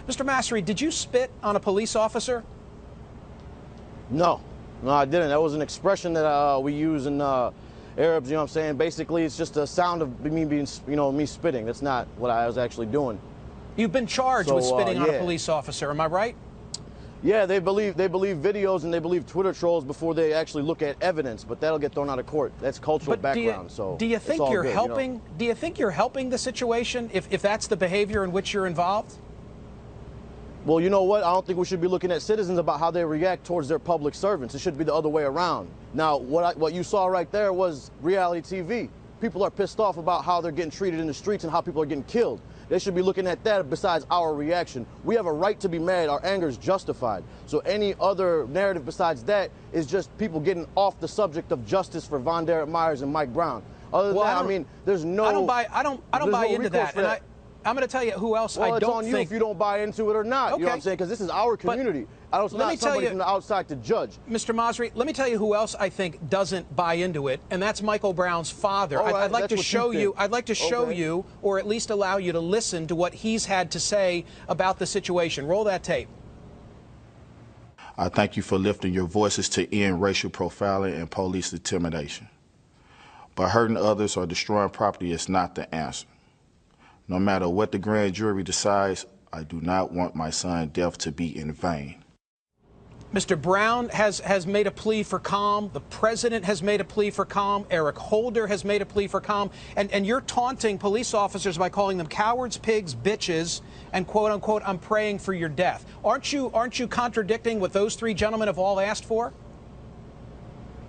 Mr. Massery, did you spit on a police officer? No, I didn't. That was an expression that we use in Arabs, you know what I'm saying? Basically, it's just a sound of me being, me spitting. That's not what I was actually doing. You've been charged with spitting on a police officer, am I right? Yeah, they believe videos and they believe Twitter trolls before they actually look at evidence, but that'll get thrown out of court. That's cultural background. Do you think you're helping? Do you think you're helping the situation if that's the behavior in which you're involved? Well, you know what? I don't think we should be looking at citizens about how they react towards their public servants. It should be the other way around. Now, what you saw right there was reality TV. People are pissed off about how they're getting treated in the streets and how people are getting killed. They should be looking at that besides our reaction. We have a right to be mad. Our anger is justified. So any other narrative besides that is just people getting off the subject of justice for Von Derek Myers and Mike Brown. Other than that, I mean, there's no. I don't buy into that. And I'm going to tell you who else I don't think. Well, it's on you if you don't buy into it or not. Okay. You know what I'm saying? Because this is our community. It's not somebody from the outside to judge. Mr. Massery, let me tell you who else I think doesn't buy into it, and that's Michael Brown's father. Right, I'd like to show you. I'd like to show you, or at least allow you to listen to what he's had to say about the situation. Roll that tape. I thank you for lifting your voices to end racial profiling and police intimidation. But hurting others or destroying property is not the answer. No matter what the grand jury decides, I do not want my son's death to be in vain. Mr. Brown has made a plea for calm. The president has made a plea for calm. Eric Holder has made a plea for calm. And you're taunting police officers by calling them cowards, pigs, bitches, and quote unquote, I'm praying for your death. Aren't you contradicting what those three gentlemen have all asked for?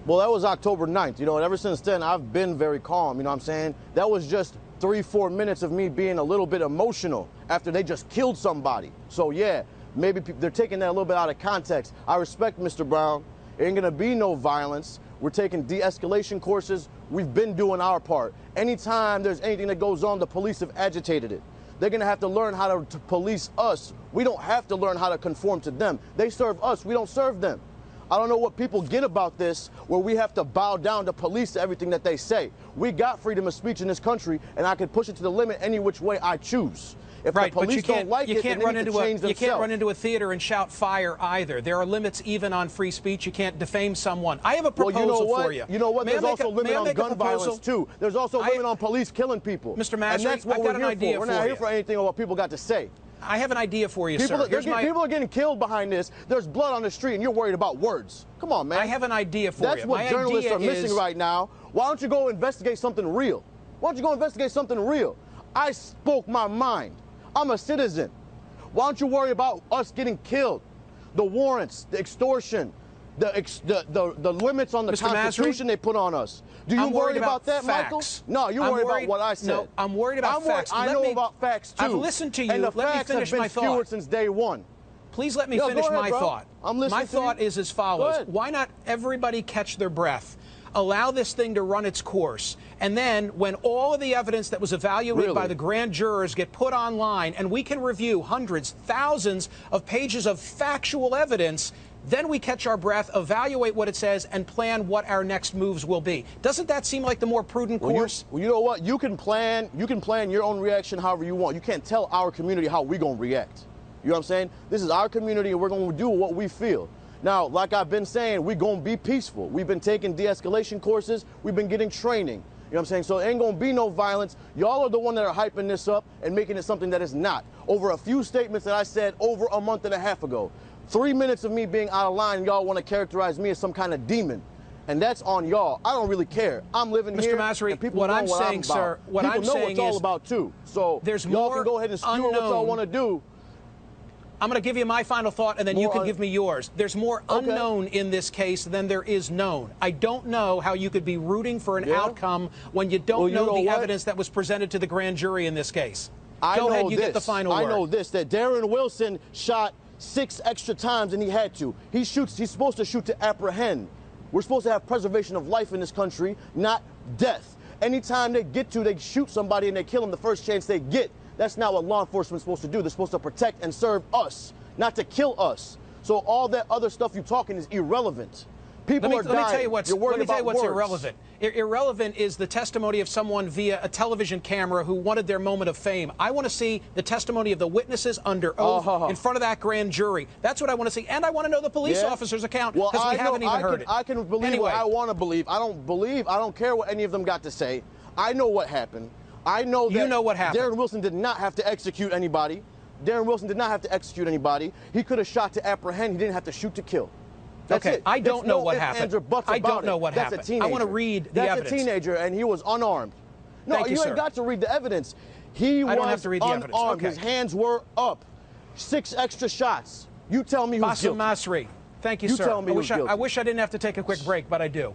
Well, that was October 9th. And ever since then, I've been very calm. You know what I'm saying? That was just 3-4 minutes of me being a little bit emotional after they just killed somebody. So yeah, maybe they're taking that a little bit out of context. I respect Mr. Brown. There ain't gonna be no violence. We're taking de-escalation courses. We've been doing our part. Anytime there's anything that goes on, the police have agitated it. They're gonna have to learn how to police us. We don't have to learn how to conform to them. They serve us, we don't serve them. I don't know what people get about this, where we have to bow down to police to everything that they say. We got freedom of speech in this country, and I can push it to the limit any which way I choose. If the police don't like it, then they need to change themselves. You can't run into a theater and shout fire either. There are limits even on free speech. You can't defame someone. I have a proposal for you. You know what? There's also a limit on gun violence, too. There's also a limit on police killing people. Mr. Massery, and that's what we're here for. We're not here for anything on what people got to say. I have an idea for you, sir. People are getting killed behind this. There's blood on the street, and you're worried about words. Come on, man. I have an idea for you. That's what journalists are missing right now. Why don't you go investigate something real? Why don't you go investigate something real? I spoke my mind. I'm a citizen. Why don't you worry about us getting killed? The warrants, the extortion, the limits on the Mr. Constitution Massery, they put on us. Do you worry about that, facts. Michael? No, you're worried about what I said. No, I'm worried about facts. I know about facts, too. I've listened to you. And the facts have been skewed since day one. Please let me finish my thought. I'm listening. My thought is as follows. Why not everybody catch their breath? Allow this thing to run its course. And then when all of the evidence that was evaluated by the grand jurors get put online and we can review hundreds, thousands of pages of factual evidence, then we catch our breath, evaluate what it says, and plan what our next moves will be. Doesn't that seem like the more prudent course? Well, you know what? You can plan your own reaction however you want. You can't tell our community how we're going to react. You know what I'm saying? This is our community, and we're going to do what we feel. Now, like I've been saying, we're going to be peaceful. We've been taking de-escalation courses. We've been getting training. You know what I'm saying? So there ain't going to be no violence. Y'all are the one that are hyping this up and making it something that is not. Over a few statements that I said over a month and a half ago. 3 minutes of me being out of line, y'all want to characterize me as some kind of demon. And that's on y'all. I don't really care. I'm living here. Mr. Massery, and people what know I'm what saying, I'm sir, about. what I'm saying is... People know what it's all about, too. So y'all can go ahead and skewer what y'all want to do. I'm going to give you my final thought, and then you can give me yours. There's more unknown in this case than there is known. I don't know how you could be rooting for an outcome when you don't know the evidence that was presented to the grand jury in this case. Go ahead, you get the final word. I know this, that Darren Wilson shot 6 extra times, and he had to. He's supposed to shoot to apprehend. We're supposed to have preservation of life in this country, not death. Anytime they shoot somebody and they kill them the first chance they get. That's not what law enforcement's supposed to do. They're supposed to protect and serve us, not to kill us. So all that other stuff you're talking is irrelevant. People are dying. Let me tell you what's words. irrelevant. Irrelevant is the testimony of someone via a television camera who wanted their moment of fame. I want to see the testimony of the witnesses under oath in front of that grand jury. That's what I want to see. And I want to know the police officer's account, because we haven't even heard it. I can believe what I want to believe. I don't care what any of them got to say. I know what happened. I know that you know what happened. Darren Wilson did not have to execute anybody. Darren Wilson did not have to execute anybody. He could have shot to apprehend. He didn't have to shoot to kill. That's okay, it. I don't know what happened. I don't know what happened. That's a teenager. I want to read the evidence. That's a teenager, and he was unarmed. No, Thank you, ain't got to read the evidence. He was don't have to read the evidence. unarmed. Okay. His hands were up. 6 extra shots. You tell me who's guilty. Masri, thank you, sir. You tell me who's guilty. I wish I didn't have to take a quick break, but I do.